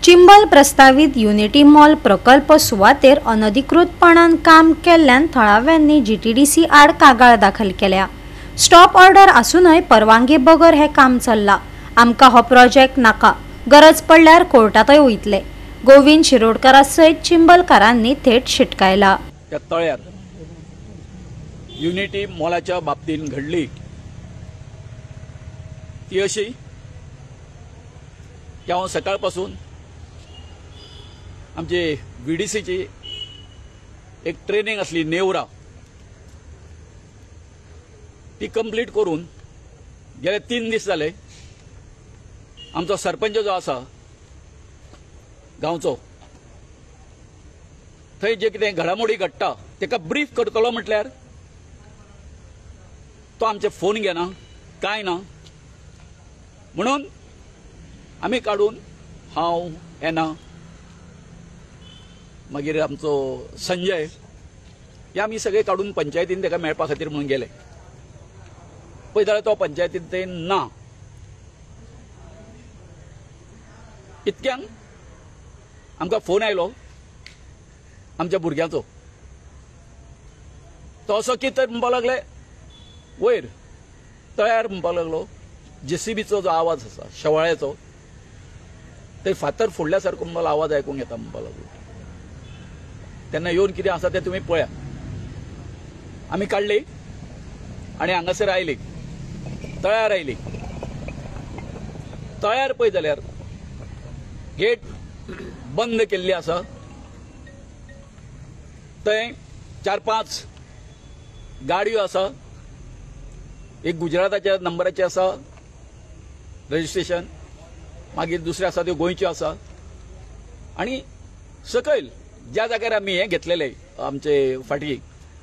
चिंबल प्रस्तावित unity mall प्रकल्प सुवातेर अनधिकृतपणान काम केल्ल्यान थळाव्यांनी जीटीडीसी आड कागाळ दाखल केल्या। स्टॉप ऑर्डर आसूनय परवानगी बगर हे काम चल्ला। आमकां हो प्रोजेक्ट नाका, गरज पडल्यार कोर्टातय वयतले। गोविंद शिरोडकरा सयत चिंबलकारांनी थेट शिटकायला। त्या तळ्यात युनिटी मॉलाच्या बाबतीत घडली ती अशी की हांव सकाळपासून आमची व्हीडीसीची एक ट्रेनिंग असली नेवरा ती कंप्लीट करून गेले 3 दीस जाले। आमचो सरपंच जो आसा गांवचो थंय जे कितें घडामोडी घडटा तेका ब्रीफ करतलो म्हटल्यार तो आमचे फोन घेना, कांय ना। म्हणून आमी काडून हांव येना मागीर आमचो संजय हे आमी सगळे काडून पंचायतीन तेका मेळपा खातीर म्हणून गेले। पळय जाल्यार तो पंचायतीन थंय ना। इतक्यान आमकां फोन आयलो आमच्या भुरग्याचो। तो असो कितें म्हणपाक लागले, वयर तळ्यार म्हणपाक लागलो जेसीबीचो जो आवाज आसा शेवाळ्याचो ते फातर फोडल्या सारको मला आवाज आयकूंक येता म्हणपाक लागलो। तेन्ना येवन कितें आसा तें तुमी पळया। आमी काडली आनी हांगासर आयली, तळ्यार आयली। तळ्यार पळय जाल्यार गेट बंद केल्ली आसा। थंय 4-5 गाडयो आसा। एक गुजराताच्या नंबराची आसा रजिस्ट्रेशन, मागीर दुसऱ्यो आसा त्यो गोंयच्यो आसा। आनी सकयल ज्या जाग्यार आमी हे घेतलेले आमचे फाटी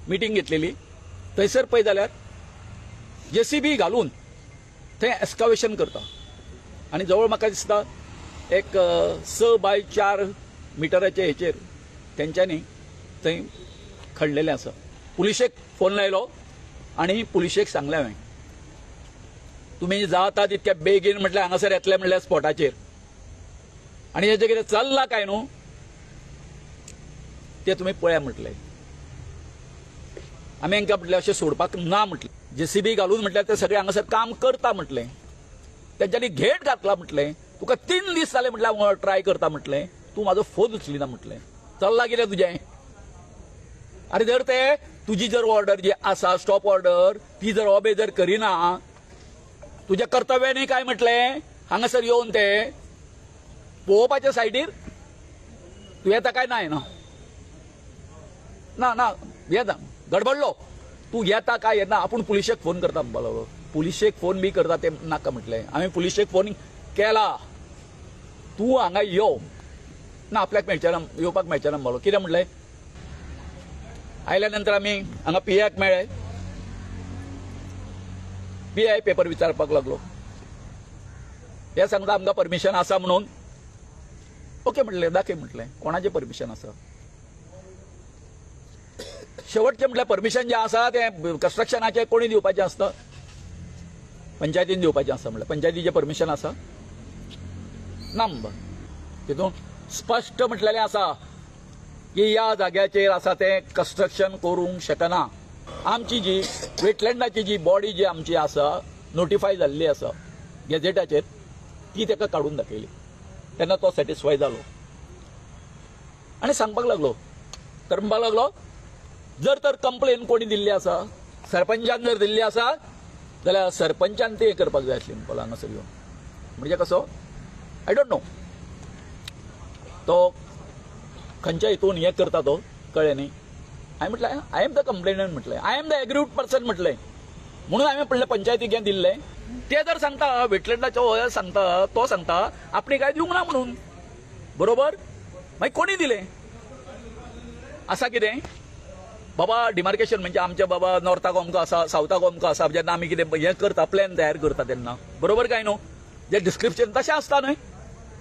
मिटींग घेतलेली थंयसर पळय जाल्यार जेसीबी घालून थंय एक्सकावेशन करता। आनी जवळ म्हाका दिसता एक 6 बाय 4 मिटराचे हेचेर तेंच्यांनी थंय खडलेलें आसा। पुलिशेक फोन लायलो आनी पुलिशेक सांगलें हांवें तुमी जाता तितक्या बेगीन म्हटल्यार हांगासर येतले म्हटल्यार स्पॉटाचेर। आनी हेजें कितें चल्लां काय न्हू ते तुमी पळया म्हटलें। आमी हांकां म्हटलें अशें सोडपाक ना म्हटलें। जेसीबी घालून म्हटल्यार ते सगळे हांगासर काम करता म्हटलें। तेंच्यांनी घेट घातला म्हटलें। तुका 3 दीस जाले म्हटल्यार हांव ट्राय करता म्हटलें, तूं म्हाजो फोन उचलिना म्हटलें। चल्लां कितें तुजें? अरे जर ते तुजी जर ऑर्डर जी आसा स्टॉप ऑर्डर ती जर ओबे जर करिना तुजें कर्तव्य न्ही काय म्हटलें। हांगासर येवन ते पळोवपाच्या सायडीर तूं येता काय ना येना? ना ना येता, गडबडलो तूं येता काय येना आपूण पुलिशेक फोन करता म्हणपाक लागलो। पुलिशेक फोन बी करता ते नाका म्हटलें। हांवें पुलिशेक फोन केला, तूं हांगा यो ना, आपल्याक मेळचेना, येवपाक मेळचेना म्हणलो। कितें म्हटलें? आयल्या नंतर आमी हांगा पीआयक मेळ्ळे। पीआय पेपर विचारपाक लागलो। हे सांगता आमकां परमिशन आसा म्हणून। ओके म्हटलें, दाखय म्हटलें कोणाचें परमिशन आसा। शेवटचें म्हटल्यार परमिशन जें आसा तें कन्स्ट्रक्शनाचें कोणी दिवपाचें आसता? पंचायतीन दिवपाचें आसा। म्हटल्यार पंचायतीचें परमिशन आसा ना म्हणपा। तितून स्पश्ट म्हटलेलें आसा की ह्या जाग्याचेर आसा ते कन्स्ट्रक्शन करूंक शकना। आमची जी वेटलँडाची जी बॉडी जी आमची आसा नोटिफाय जाल्ली आसा गॅजेटाचेर ती तेका काडून दाखयली। तेन्ना तो सॅटिस्फाय जालो आनी सांगपाक लागलो, तर म्हणपाक लागलो जर तर कंप्लेन कोणी दिल्ली आसा, सरपंचान जर दिल्ली आसा जाल्यार सरपंचान ते करपाक जाय आसली म्हणपाक हांगासर येवन। म्हणजे कसो आय डोंट नो तो खंयच्या हितून हे करता तो कळ्ळें न्ही। हांवें म्हटलें आय एम द कंप्लेनंट म्हटलें, I am the aggrieved person म्हटलें। म्हणून हांवें म्हणलें पंचायतीक हें दिल्लें। ते जर सांगता वेटलँडाचो सांगता तो सांगता आपणी काय दिवंक ना म्हणून, बरोबर? मागीर कोणी दिलें? आसा कितें बाबा डिमार्केशन म्हणजे आमचे बाबा नॉर्थाक अमको आसा, सावथाक अमको आसा। जेन्ना आमी कितें हें करता प्लॅन तयार करता तेन्ना बरोबर काय न्हू? जे डिस्क्रिप्शन तशें आसता न्हय,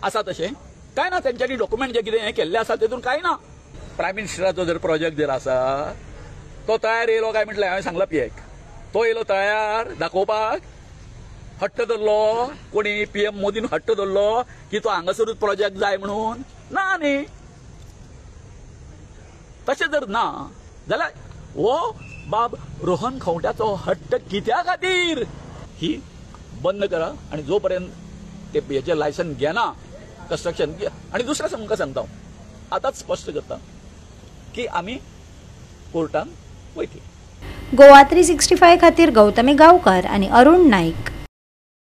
आसा तशें काय ना। तेंच्यांनी डॉक्युमेंट जे कितें हें केल्लें आसा तेतून काय ना। प्रायम मिनिस्टराचो जर प्रोजेक्ट जर आसा तो तयार येयलो काय म्हटलें हांवें सांगला पीएक तो येयलो तयार दाखोवपाक हट्ट धरलो कोणी PM मोदीन हट्ट धरलो की तो हांगासरूच प्रोजेक्ट जाय म्हणून ना न्ही तशें जर ना जाल्यार हो बाब रोहन खंवट्याचो हट्ट कित्या खातीर ही बंद करा आणि जोपर्यंत ते हेचे लायसन घेना कंस्ट्रक्शन आणि दुसऱ्या तुमकां सांगता आतांच स्पश्ट करता की आमी कोर्टान वयतली. गोवा 365 खातीर गौतमी गांवकर आनी अरुण नाईक.